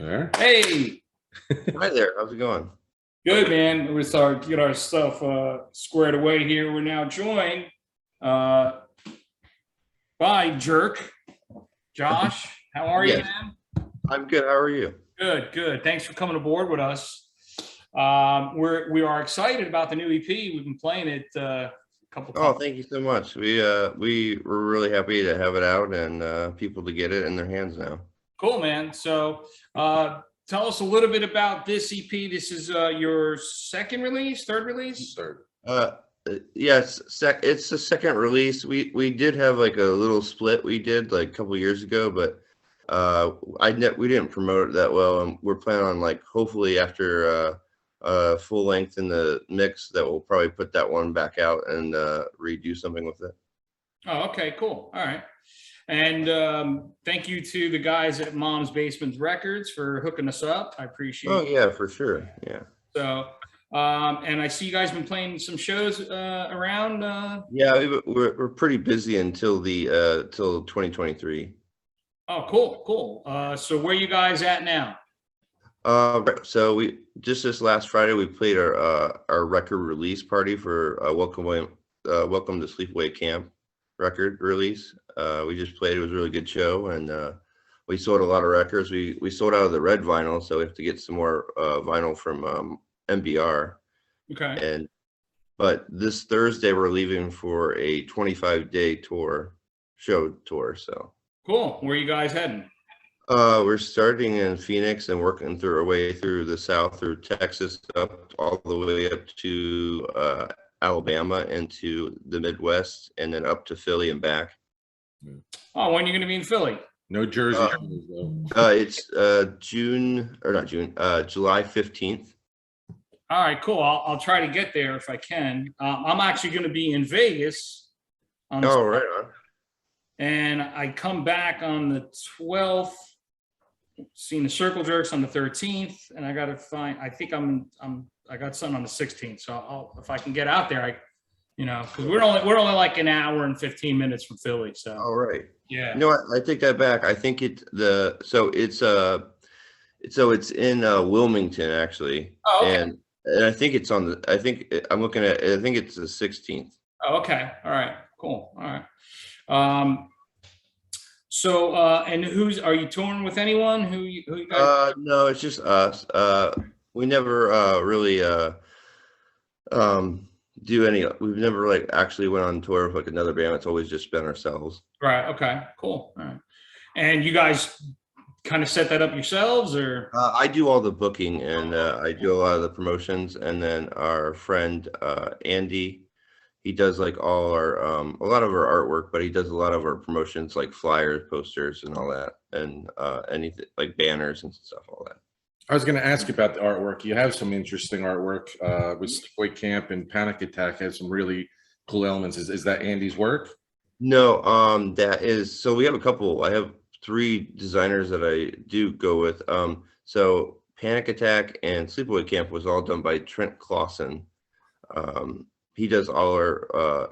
there. Hey, Hi there. How's it going? good man. We start get our stuff squared away here. We're now joined by Jerk Josh. How are you, Yes. man? I'm good. How are you? Good, good. Thanks for coming aboard with us. We are excited about the new EP. We've been playing it a couple Oh, times. thank you so much. We were really happy to have it out and people to get it in their hands now. Cool, man. So tell us a little bit about this EP. This is your second release, third release? Third. Yes, it's the second release. We did have like a little split we did like a couple years ago, but we didn't promote it that well, and we're planning on like hopefully after full length in the mix that we'll probably put that one back out and redo something with it. Oh, okay, cool. All right. And thank you to the guys at Mom's Basement Records for hooking us up. I appreciate Oh it. yeah, for sure. Yeah. So, and I see you guys been playing some shows around. Yeah, we're pretty busy until till 2023. Oh, cool, cool. So where you guys at now? Right. So we just this last Friday we played our record release party for Welcome to Sleepaway Camp record release. We just played. It was a really good show, and we sold a lot of records. We sold out of the red vinyl, so we have to get some more vinyl from MBR. Okay. But this Thursday we're leaving for a 25-day show tour. So Cool. Where you guys heading? we're starting in Phoenix and working through our way through the South, through Texas, up all the way up to Alabama into the Midwest, and then up to Philly and back. Oh, when are you going to be in Philly? No Jersey shows, though. It's July 15th. All right, cool. I'll try to get there if I can. I'm actually going to be in Vegas. Oh, right on. And I come back on the 12th. Seeing the Circle Jerks on the 13th, and I got to find. I think I got something on the 16th. So if I can get out there, because we're only like an hour and 15 minutes from Philly. So. All right. Yeah. You know what? I take that back. I think it's in Wilmington actually. Oh, okay. And I think it's I'm looking at. I think it's the 16th. Oh, okay. All right. Cool. All right. So, and are you touring with anyone? Who you guys? No, it's just us. We never really do any. We've never like actually went on tour with like another band. It's always just been ourselves. Right. Okay. Cool. All right. And you guys kind of set that up yourselves, or? I do all the booking and I do a lot of the promotions, and then our friend Andy. He does like all our a lot of our artwork, but he does a lot of our promotions like flyers, posters, and all that, and anything like banners and stuff, all that. I was going to ask you about the artwork. You have some interesting artwork with Sleepaway Camp and Panic Attack has some really cool elements. Is that Andy's work? No, that is. So we have a couple. I have 3 designers that I do go with. So Panic Attack and Sleepaway Camp was all done by Trent Clausen. He does all our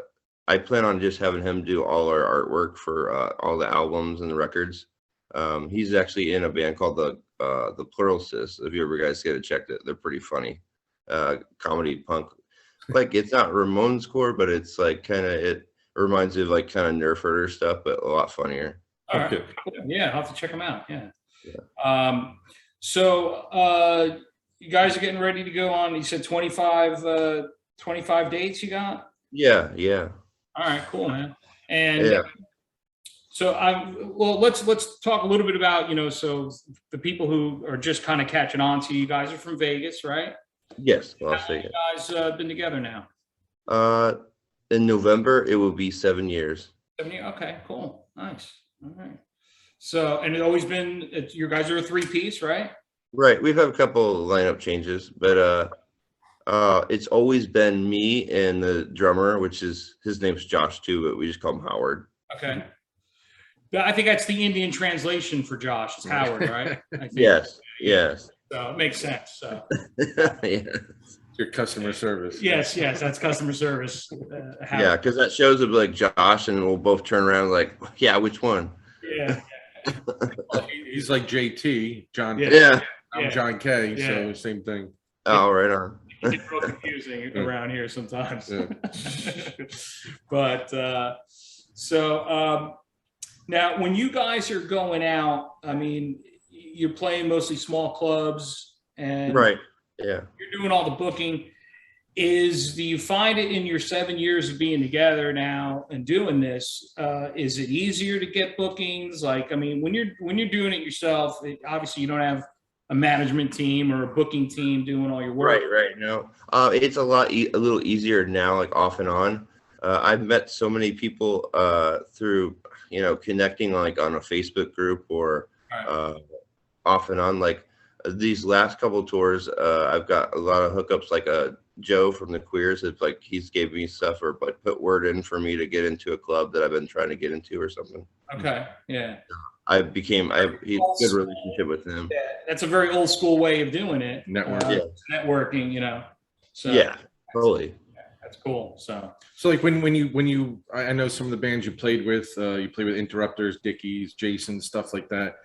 I plan on just having him do all our artwork for all the albums and the records. He's actually in a band called the Pluralists. If you ever guys get to check it, they're pretty funny. Comedy punk. Like it's not Ramones core, but it's like it reminds me of like kind of Nerf Herder stuff, but a lot funnier. All right. Cool. Yeah, I'll have to check them out. Yeah. So you guys are getting ready to go on. You said 25 dates you got? Yeah. All right, cool, man. And yeah. So let's talk a little bit about, so the people who are just kind of catching on to you guys are from Vegas, right? Yes, How long you guys been together now? In November it will be 7 years. 7 years? Okay, cool. Nice. All right. So, and you guys are a 3-piece, right? Right. We've had a couple of lineup changes, but it's always been me and the drummer, which is his name's Josh too, but we just call him Howard. Okay. I think that's the Indian translation for Josh. It's Howard, right? I think. Yes. So it makes sense. So yeah. Your customer service. Yes, that's customer service. Yeah, because that shows up like Josh, and we'll both turn around like, yeah, which one? Yeah. He's like JT, John. Yeah. Yeah. I'm Yeah. John K. Yeah. So same thing. Oh, right on. It gets real confusing around here sometimes. Yeah. But now when you guys are going out, I mean, you're playing mostly small clubs and Right. Yeah. you're doing all the booking. Do you find it in your 7 years of being together now and doing this, is it easier to get bookings? Like, I mean, when you're doing it yourself, obviously you don't have a management team or a booking team doing all your work. Right. No, it's a little easier now, like off and on. I've met so many people through, connecting like on a Facebook group or off and on. Like these last couple tours, I've got a lot of hookups. Like Joe from the Queers, it's like he's gave me stuff or like put word in for me to get into a club that I've been trying to get into or something. Okay, yeah. He's a good relationship with him. Yeah, that's a very old school way of doing it. Networking. Networking, So Yeah, totally. that's cool. So like when you I know some of the bands you played with, you play with Interrupters, Dickies, Jason, stuff like that.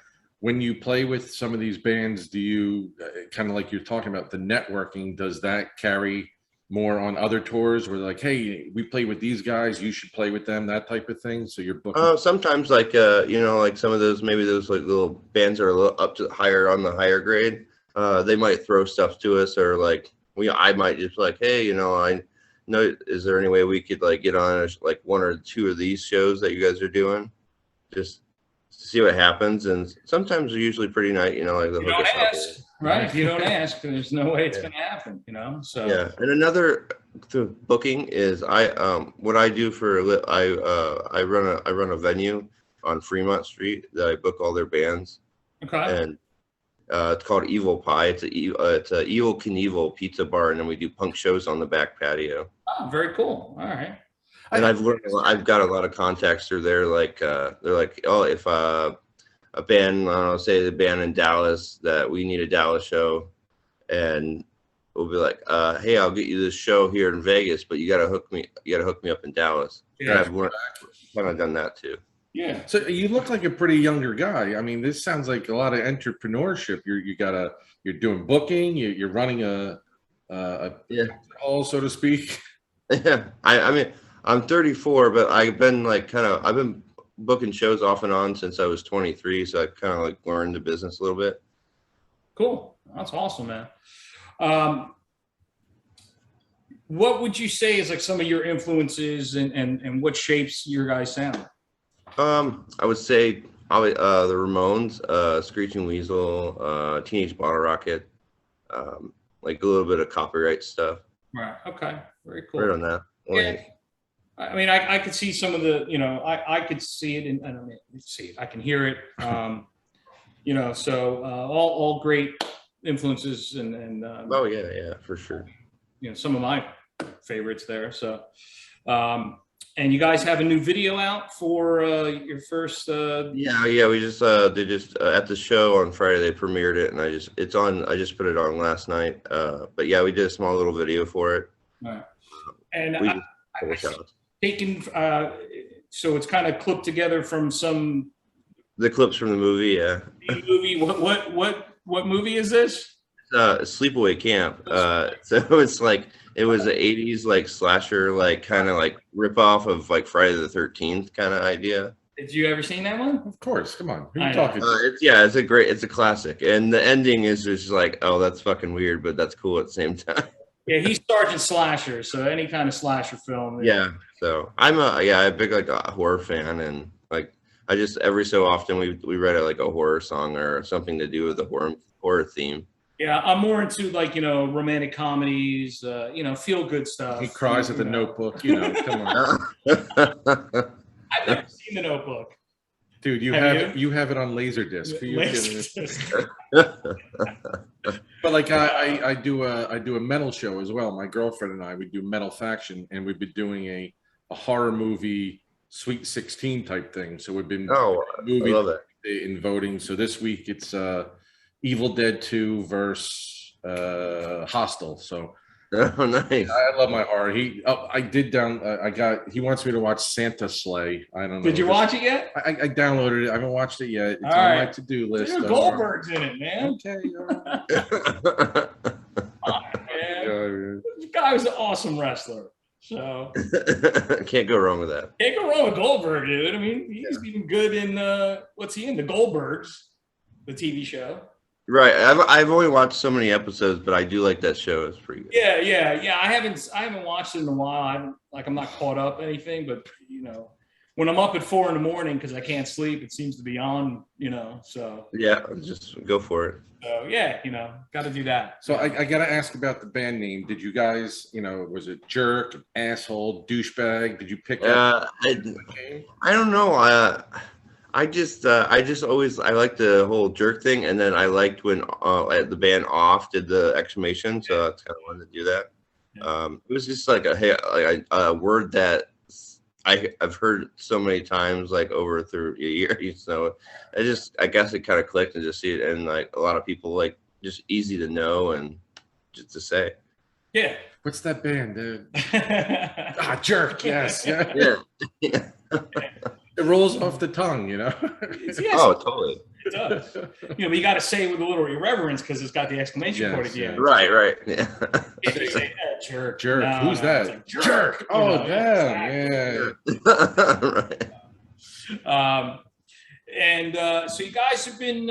When you play with some of these bands, do you kind of like you're talking about the networking, does that carry more on other tours where like, hey, we play with these guys, you should play with them, that type of thing? So you're booking. Sometimes like like some of those, maybe those like little bands are a little up to on the higher grade. They might throw stuff to us, or like I might just like, hey, I know, is there any way we could like get on like one or two of these shows that you guys are doing? Just see what happens. And sometimes they're usually pretty nice, like the you don't ask, right? If you don't ask, there's no way it's going to happen, So yeah. And another booking is what I do for I run a venue on Fremont Street that I book all their bands. Okay. And it's called Evil Pie. It's a Evil Knievel pizza bar, and then we do punk shows on the back patio. Oh, very cool. All right. And I've got a lot of contacts through there. Like they're like, oh, if a band, I don't know, say the band in Dallas that we need a Dallas show, and we'll be like, hey, I'll get you this show here in Vegas, but you gotta hook me up in Dallas. Yeah. I've kind of done that too. Yeah. So you look like a pretty younger guy. I mean, this sounds like a lot of entrepreneurship. You're doing booking. You're running a hall, so to speak. Yeah, I mean, I'm 34, but I've been booking shows off and on since I was 23. So I kind of like learned the business a little bit. Cool. That's awesome, man. What would you say is like some of your influences and what shapes your guys' sound? I would say probably the Ramones, Screeching Weasel, Teenage Bottle Rocket, like a little bit of copyright stuff. Right. Okay. Very cool. Right on that. Yeah. I mean, I could see some of the, I could see it, and I mean, see it. I can hear it. So all great influences, and oh yeah, for sure. Some of my favorites there. So, and you guys have a new video out for your first. Yeah. We just they just at the show on Friday they premiered it, and I just put it on last night. But yeah, we did a small little video for it. Right. And I taken, so it's kind of clipped together from the clips from the movie. Yeah. Movie. What movie is this? Sleepaway Camp. So it's like it was the 80s like slasher, like kind of like rip off of like Friday the 13th kind of idea. Did you ever seen that one? Of course. Come on. Who are you talking to? It's a classic, and the ending is just like, oh, that's fucking weird, but that's cool at the same time. Yeah, he's Sergeant Slasher, so any kind of slasher film. Yeah. So I'm a big like a horror fan, and like I just every so often we write a horror song or something to do with the horror theme. Yeah, I'm more into like romantic comedies, feel good stuff. He cries at the Notebook. Come on. I've never seen The Notebook. Dude, you have it on Laserdisc. Are you kidding me? But like I do a metal show as well. My girlfriend and I, we do Metal Faction, and we've been doing a horror movie Sweet 16 type thing. So we've been I love it. in voting. So this week it's Evil Dead 2 versus Hostel. So Oh, nice. I love my horror. He wants me to watch Santa Sleigh. I don't know. Did you watch it yet? I downloaded it. I haven't watched it yet. It's All on my right. to-do list. Dude, Goldberg's in it, man. Okay. All right. Man. Yeah, This guy was an awesome wrestler. So Can't go wrong with that. can't go wrong with Goldberg, dude. I mean, he's even good in what's he in? The Goldbergs, the TV show. Right. I've only watched so many episodes, but I do like that show. It's pretty good. Yeah. I haven't watched it in a while. I'm not caught up anything, but when I'm up at 4 a.m. because I can't sleep, it seems to be on. So Yeah, just go for it. so yeah, got to do that. So I got to ask about the band name. Did you guys, was it jerk, asshole, douchebag? Did you pick up? I don't know. I just always I liked the whole jerk thing, and then I liked when the band Off did the exclamation, so that's kind of wanted to do that. It was just like a word that I've heard so many times, like over through years. So I guess it kind of clicked and just see it, and like a lot of people like just easy to know and just to say. Yeah. What's that band, dude? Jerk. Yes. Yeah. It rolls off the tongue, Yes, Oh, totally. it does. But you got to say it with a little irreverence because it's got the exclamation point at the end. Right. Yeah. If you say jerk. Jerk. No, Who's no, that? it's like, Jerk. Oh, damn. exactly. Yeah. Right. So you guys have been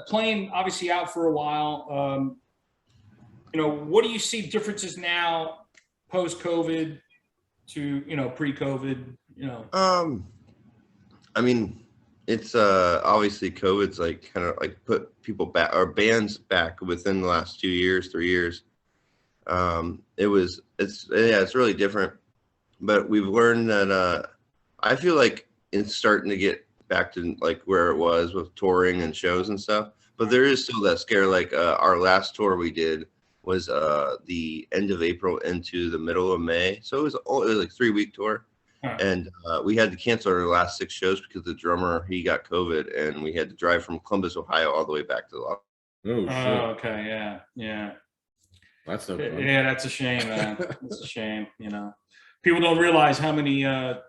playing obviously out for a while. What do you see differences now post-COVID to pre-COVID? I mean, it's obviously COVID's like kind of like put people back or bands back within the last 2 years, 3 years. It's really different, but we've learned that I feel like it's starting to get back to like where it was with touring and shows and stuff, but there is still that scare. Like our last tour we did was the end of April into the middle of May, so it was like 3-week tour. And we had to cancel our last 6 shows because the drummer, he got COVID, and we had to drive from Columbus, Ohio, all the way back to Los Oh, shit. Okay. Yeah. That's no fun. Yeah, that's a shame, man. That's a shame. People don't realize how many $30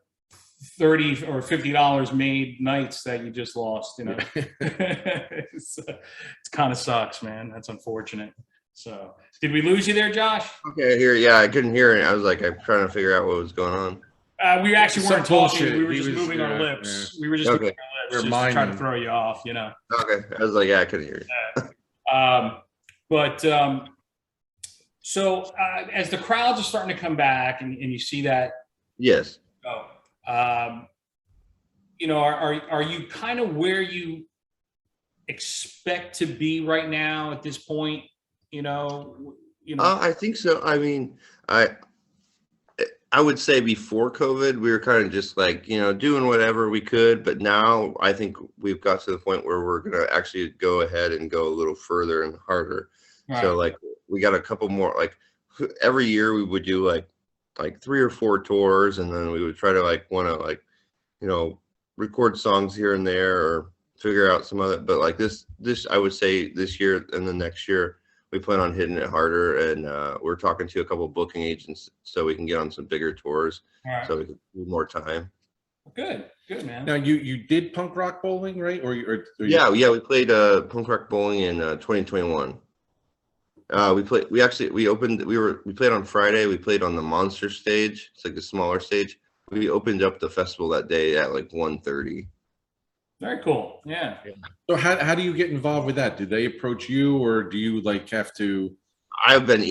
or $50 made nights that you just lost. It's kind of sucks, man. That's unfortunate. So, did we lose you there, Josh? Okay, here. Yeah, I couldn't hear it. I was like, I'm trying to figure out what was going on. We actually weren't Some talking. bullshit. We were He just was- moving our yeah, lips. We were just moving our lips We're just to try to miming. throw you off, Okay, I was like, yeah, I couldn't hear you. So as the crowds are starting to come back and you see that, Yes. are you kind of where you expect to be right now at this point? I think so. I mean, I would say before COVID, we were kind of just like, doing whatever we could. But now I think we've got to the point where we're going to actually go ahead and go a little further and harder. Right. So like we got a couple more, like every year we would do like 3 or 4 tours. And then we would try to want to record songs here and there or figure out some other, but like this, I would say this year and the next year, we plan on hitting it harder, and we're talking to a couple of booking agents so we can get on some bigger tours, Right. so we can do more time. Good, man. Now you did punk rock bowling, right? Yeah, we played punk rock bowling in 2021. We played on Friday. We played on the Monster stage. It's like a smaller stage. We opened up the festival that day at like 1:30. Very cool. Yeah. So how do you get involved with that? Do they approach you, or do you have to? I've been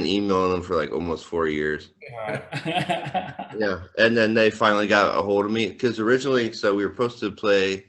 emailing them for like almost 4 years. Right. Yeah, and then they finally got a hold of me because originally, so we were supposed to play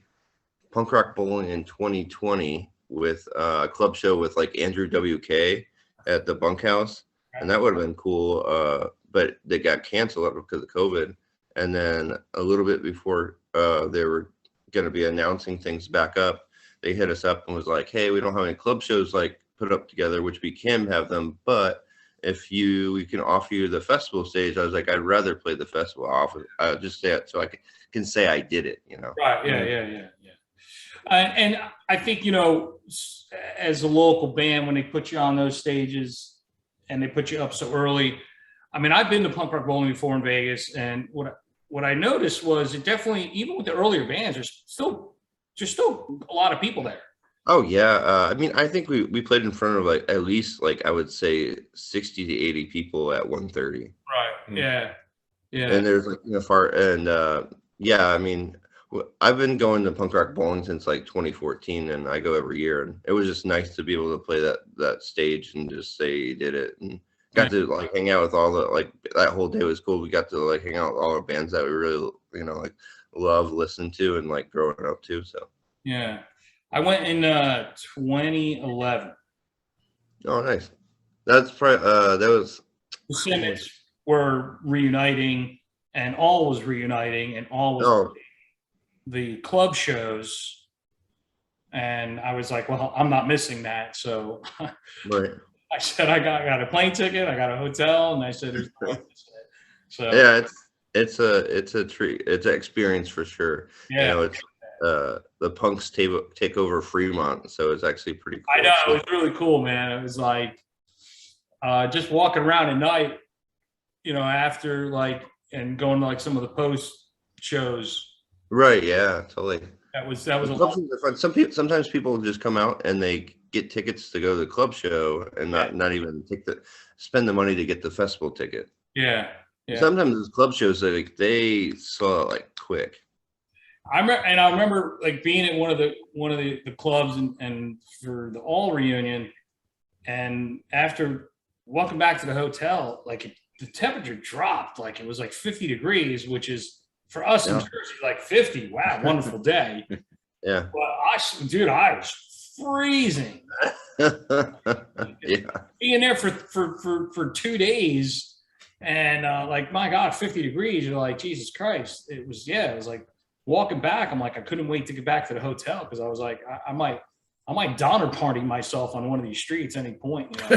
punk rock bowling in 2020 with a club show with like Andrew WK at the Bunkhouse, and that would have been cool. But they got canceled because of COVID. And then a little bit before they were going to be announcing things back up, they hit us up and was like, "Hey, we don't have any club shows like put up together, which we can have them, but if we can offer you the festival stage." I was like, I'd rather play the festival off. I'll just say it so I can say I did it, Right. Yeah. And I think, as a local band, when they put you on those stages, and they put you up so early. I mean, I've been to punk rock bowling before in Vegas, and what I noticed was it definitely, even with the earlier bands, there's still a lot of people there. Oh yeah, I mean, I think we played in front of like at least like I would say 60 to 80 people at 1:30. Right. Yeah. Yeah. And there's like far and yeah, I mean, I've been going to punk rock bowling since like 2014, and I go every year, and it was just nice to be able to play that stage and just say you did it, and got to like hang out with all the like that whole day was cool. We got to like hang out with all the bands that we really like love, listen to, and like growing up to. So yeah, I went in 2011. oh, nice. That's probably that was The Simmons were reuniting, and All was reuniting, and All was the club shows. And I was like, well, I'm not missing that. So right. I said, I got a plane ticket, I got a hotel, and I said, there's no way missing it. So Yeah, it's a treat. It's an experience for sure. Yeah. It's the punks take over Fremont, so it's actually pretty cool. I know, it was really cool, man. It was like just walking around at night, after like, and going to like some of the post shows. Right, yeah, totally. That was a lot. Sometimes people just come out and they get tickets to go to the club show and not even spend the money to get the festival ticket. Yeah. Yeah. Sometimes those club shows they sell it like quick. I remember like being at one of the clubs and for the All reunion, and after walking back to the hotel, like the temperature dropped, like it was like 50 degrees, which is for us in Jersey like 50. Wow, wonderful day. Yeah. But I was freezing. Yeah. Being there for 2 days, and like, my God, 50 degrees. You're like, Jesus Christ. It was like walking back. I'm like, I couldn't wait to get back to the hotel, because I was like, I might Donner Party myself on one of these streets any point. I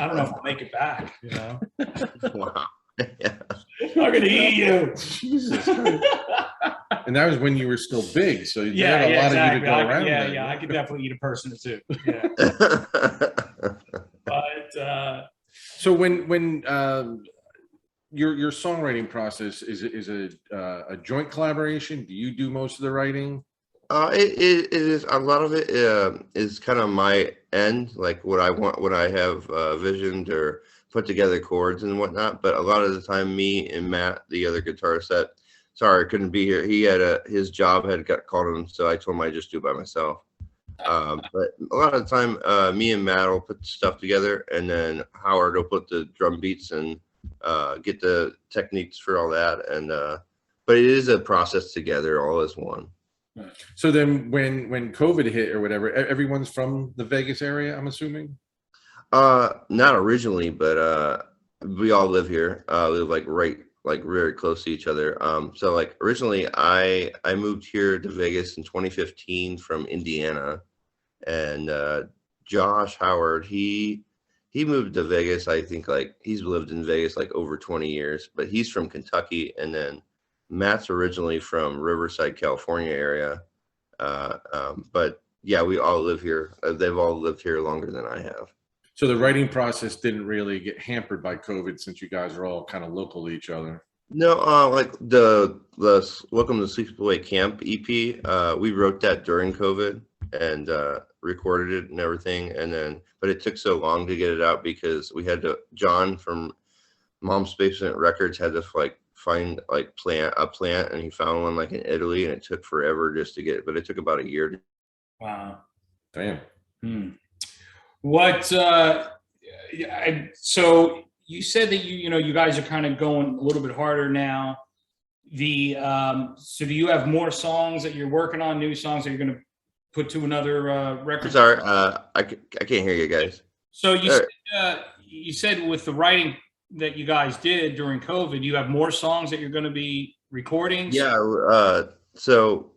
don't know if I'll make it back. Wow. Yeah. I'm gonna eat you. Jesus Christ. And that was when you were still big, so you Yeah, had a lot exactly. of you to go around. Yeah, I could definitely eat a person or two. Yeah. But so when your songwriting process is a joint collaboration? Do you do most of the writing? It is a lot of it is kind of my end, like what I want, what I have visioned or put together chords and whatnot. But a lot of the time, me and Matt, the other guitarist, sorry, couldn't be here. He had his job had got called him, so I told him I'd just do it by myself. But a lot of the time, me and Matt will put stuff together, and then Howard will put the drum beats and get the techniques for all that. And but it is a process together, all as one. So then when COVID hit or whatever, everyone's from the Vegas area, I'm assuming? Not originally, but we all live here. Live like very close to each other. So like originally I moved here to Vegas in 2015 from Indiana, and Josh Howard, he moved to Vegas. I think like he's lived in Vegas like over 20 years, but he's from Kentucky. And then Matt's originally from Riverside, California area. But yeah, we all live here. They've all lived here longer than I have. So the writing process didn't really get hampered by COVID, since you guys are all kind of local to each other. No, like the Welcome to Sleepaway Camp EP, we wrote that during COVID and recorded it and everything, and then but it took so long to get it out because we had to. John from Mom's Basement Records had to like find like a plant, and he found one like in Italy, and it took forever just to get it, but it took about a year. Wow. Damn. What so you said that you guys are kind of going a little bit harder now. So do you have more songs that you're working on, new songs that you're going to put to another record? Sorry, I can't hear you guys. So you said with the writing that you guys did during COVID, you have more songs that you're going to be recording? Yeah, so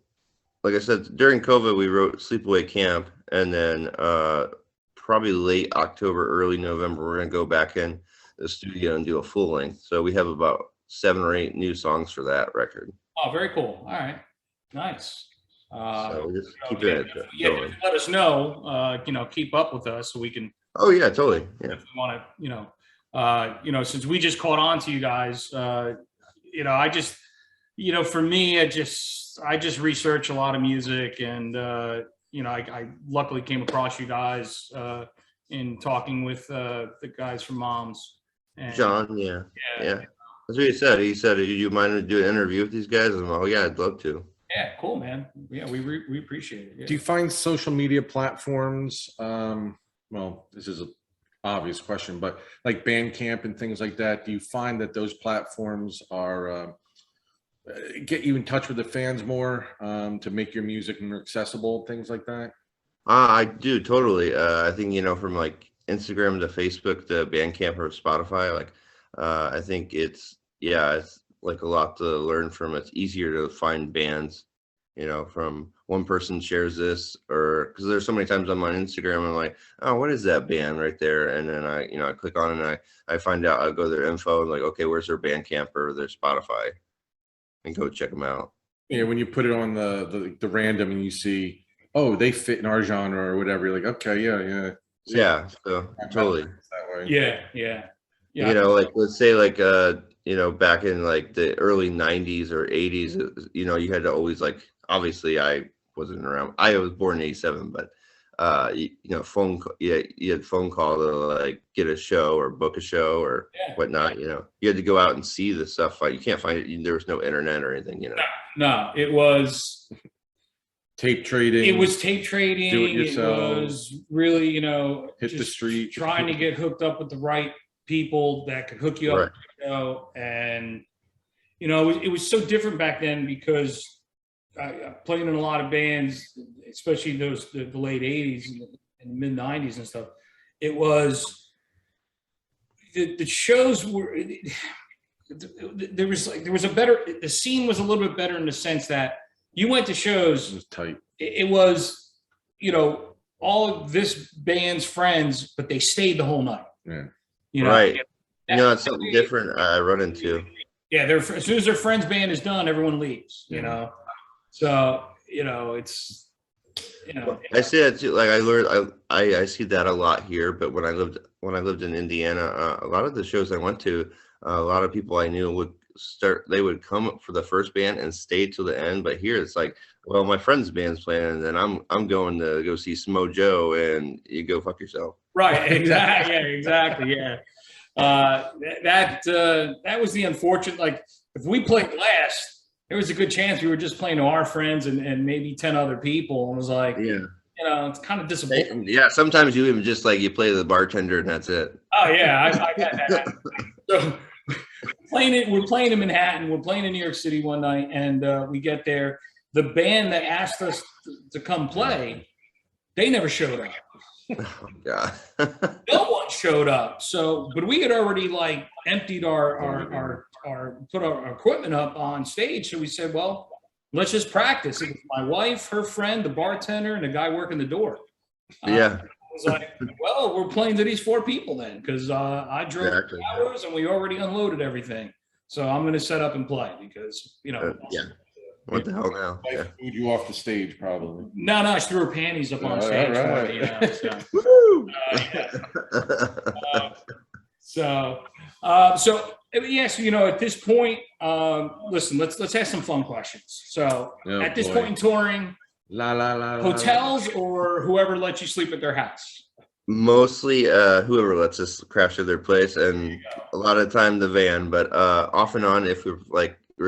like I said, during COVID we wrote Sleepaway Camp, and then probably late October, early November, we're going to go back in the studio and do a full length. So we have about 7 or 8 new songs for that record. Oh, very cool. All right. Nice. So we just keep it going. Let us know, keep up with us so we can. Oh yeah, totally. Yeah. If we want to, Since we just caught on to you guys, I just, for me, I just research a lot of music, and I luckily came across you guys in talking with the guys from Moms. And, John, yeah. That's what he said. He said, "Do you mind to do an interview with these guys?" I'm like, "Oh yeah, I'd love to." Yeah, cool, man. Yeah, we appreciate it. Yeah. Do you find social media platforms? Well, this is an obvious question, but like Bandcamp and things like that, do you find that those platforms are get you in touch with the fans more to make your music more accessible, things like that? I do totally. I think from like Instagram to Facebook to Bandcamp or Spotify, like I think it's like a lot to learn from. It's easier to find bands, from one person shares this, or because there's so many times I'm on Instagram and I'm like, oh, what is that band right there? And then I click on it and I find out, I go to their info and like, okay, where's their Bandcamp or their Spotify, and go check them out. Yeah, when you put it on the random and you see, oh, they fit in our genre or whatever, you're like, okay, yeah. Yeah, so totally. That way. Yeah. Like let's say like back in like the early 90s or 80s, you had to always like, obviously I wasn't around. I was born in 87, but phone you had phone call to like get a show or book a show or whatnot. You had to go out and see the stuff. Like you can't find it. There was no internet or anything. No, it was tape trading. It was tape trading. Do it yourself. It was really, hit the street, trying to get hooked up with the right people that could hook you up. Right. And it was so different back then because I played in a lot of bands, especially the late 80s and mid 90s and stuff. It was the shows were there was a better, the scene was a little bit better in the sense that you went to shows. It was tight. It was, all of this band's friends, but they stayed the whole night. Yeah. Right. It's something different I run into. Yeah, as soon as their friend's band is done, everyone leaves. So it's I see that too. Like I learned, I see that a lot here. But when I lived in Indiana, a lot of the shows I went to, a lot of people I knew they would come up for the first band and stay till the end. But here it's like, well, my friend's band's playing, and then I'm going to go see Smo Joe, and you go fuck yourself. Right. Exactly. Yeah. Exactly. Yeah. That was the unfortunate. Like if we played last, there was a good chance we were just playing to our friends and maybe 10 other people, and it was like, it's kind of disappointing. Yeah. Sometimes you even just like you play the bartender and that's it. Oh yeah, I got that. So we're playing in Manhattan. We're playing in New York City one night, and we get there. The band that asked us to come play, they never showed up. Oh God. No one showed up. So, but we had already like emptied our put our equipment up on stage. So we said, well, let's just practice. It was my wife, her friend, the bartender, and the guy working the door. Yeah. I was like, well, we're playing to these 4 people then, because I drove 2 hours and we already unloaded everything. So I'm going to set up and play because, What the hell now? Wife threw you off the stage, probably. No, she threw her panties up on stage. All right. So yes, at this point, listen, let's ask some fun questions. So at this point in touring, hotels or whoever lets you sleep at their house? Mostly whoever lets us crash at their place, and a lot of the time the van, but off and on if we're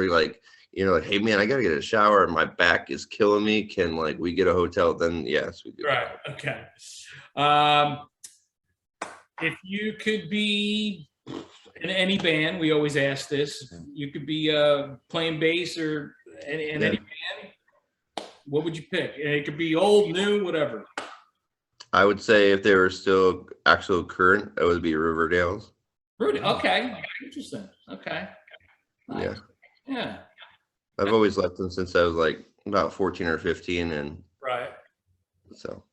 like, hey man, I gotta get a shower and my back is killing me, can like we get a hotel? Then yes, we do. Right. Okay. If you could be in any band, we always ask this, you could be playing bass or in any band, what would you pick? It could be old, new, whatever. I would say if they were still actual current, it would be Riverdale's. Okay. Interesting. Okay. Nice. Yeah. I've always liked them since I was like about 14 or 15, and right. So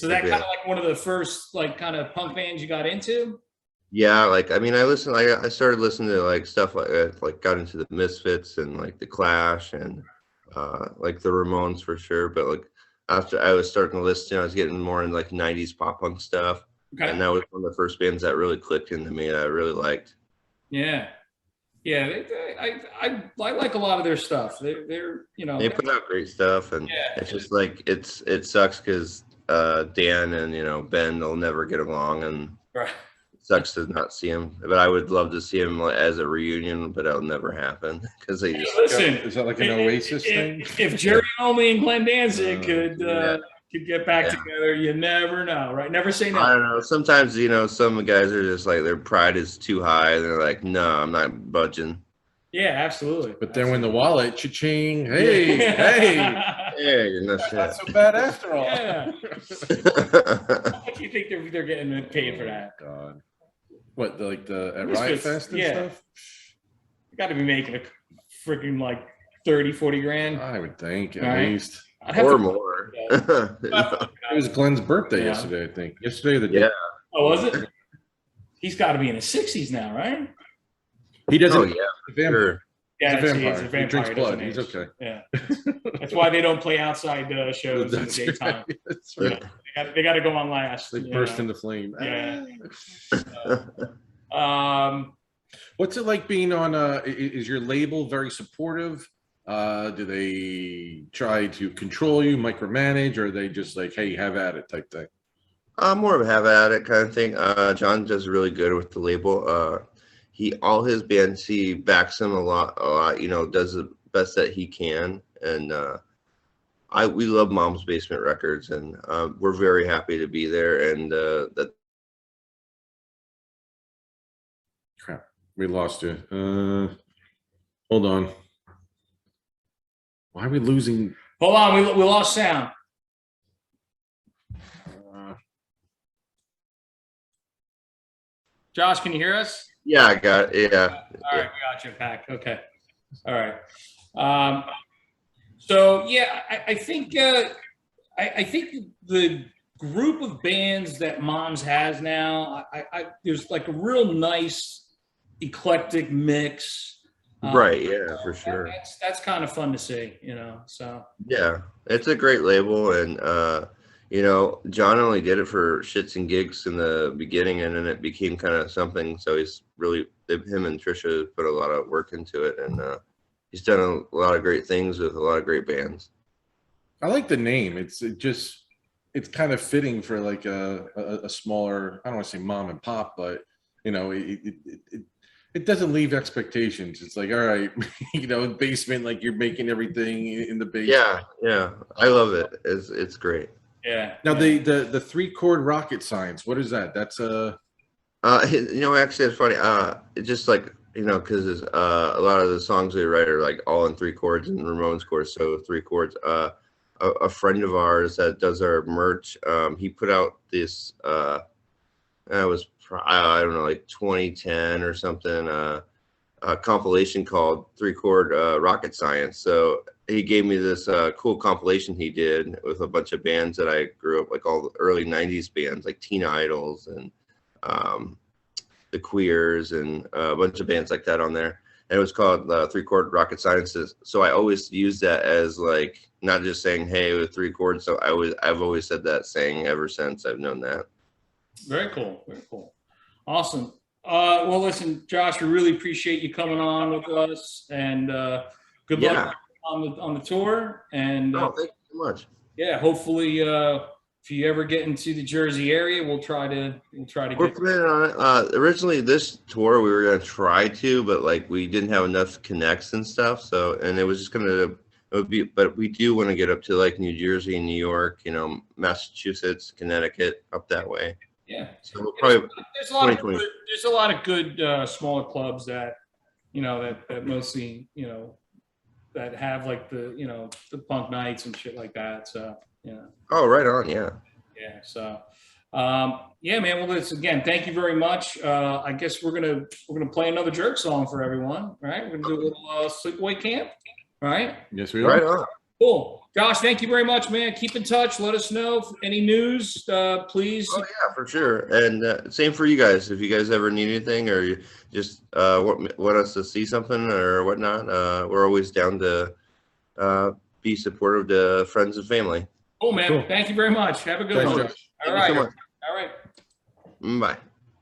that kind of like one of the first like kind of punk bands you got into? Yeah, like I mean, I started listening to like stuff like got into the Misfits and like the Clash and like the Ramones for sure. But like after I was starting to listen, I was getting more in like 90s pop punk stuff. Okay. And that was one of the first bands that really clicked into me that I really liked. Yeah. Yeah. I like a lot of their stuff. They're, you know, They put out great stuff, and yeah. it's just like it sucks because Dan and Ben they'll never get along, and Right. it sucks to not see him. But I would love to see him as a reunion, but it'll never happen because they just Listen, Is that like an Oasis thing? if Jerry Only and Glenn Danzig could get back Yeah. together, you never know, right? Never say I no. don't know. Sometimes some guys are just like their pride is too high, and they're like, no, I'm not budging. Yeah, absolutely. But then when the wallet, cha-ching, hey, hey, Yeah, you're not not shit. so bad after all. Yeah. How much do you think they're getting paid for that? God. What, like at Misfits, Riot Fest and yeah. stuff? You got to be making a freaking like 30, 40 grand. I would think at Right. least. I'd have Or to- more. It was Glenn's birthday Yeah. yesterday, I think. Yesterday or the day. Yeah. Oh, was it? He's got to be in his 60s now, right? He doesn't. Oh yeah, Vampire. sure. Yeah, He's a see, vampire. He drinks he blood. doesn't He's age. okay. Yeah, that's why they don't play outside shows That's in the daytime. right. That's right. They got to go on last. They you burst know. into flame. Yeah. What's it like being on is your label very supportive? Do they try to control you, micromanage, or are they just like, hey, have at it type thing? More of a have at it kind of thing. John does really good with the label. All his bands, he backs them a lot, does the best that he can. And we love Mom's Basement Records, and we're very happy to be there. And that. Crap, we lost you. Hold on. Why are we losing? Hold on, we lost sound. Josh, can you hear us? Yeah, I got it. Yeah. All right, we got you back. Okay. All right. So yeah, I think I think the group of bands that Moms has now, there's like a real nice eclectic mix. Right. Yeah, for sure. That's kind of fun to see, So Yeah, it's a great label, and John only did it for shits and gigs in the beginning, and then it became kind of something. So he's really him and Trisha put a lot of work into it, and he's done a lot of great things with a lot of great bands. I like the name. It's kind of fitting for like a smaller. I don't want to say mom and pop, but it doesn't leave expectations. It's like, all right, basement, like you're making everything in the basement. Yeah, I love it. It's great. yeah. Now the 3-chord rocket science. What is that? That's Actually, it's funny. It's just like because a lot of the songs we write are like all in 3 chords and Ramones chords, so 3 chords. A friend of ours that does our merch, he put out this. That was I don't know, like 2010 or something. A compilation called 3-chord rocket science. So he gave me this cool compilation he did with a bunch of bands that I grew up, like all the early 90s bands like Teen Idols and the Queers and a bunch of bands like that on there. And it was called 3-chord rocket sciences. So I always use that as like not just saying hey with 3 chords. So I've always said that saying ever since I've known that. Very cool. Very cool. Awesome. Well, listen, Josh, we really appreciate you coming on with us, and good luck on the tour. And thank you so much. Yeah, hopefully, if you ever get into the Jersey area, we'll try to We're get. planning on it. Originally, this tour we were gonna try to, but like we didn't have enough connects and stuff. So, and it was just but we do want to get up to like New Jersey and New York, Massachusetts, Connecticut, up that way. Yeah. So we'll probably There's a lot of good smaller clubs that that mostly that have like the punk nights and shit like that. So Oh, right on, yeah. Yeah. So yeah, man. Well, listen, again, thank you very much. I guess we're gonna play another jerk song for everyone, right? We're gonna do a little Sleepaway Camp, right? Yes, we are. Right on. Cool. Josh, thank you very much, man. Keep in touch. Let us know if any news, please. Oh yeah, for sure. And same for you guys. If you guys ever need anything or you just want us to see something or whatnot, we're always down to be supportive to friends and family. Cool, man. Cool. Thank you very much. Have a good Thanks, one. Josh. All Thank you right. so much. All right. Bye.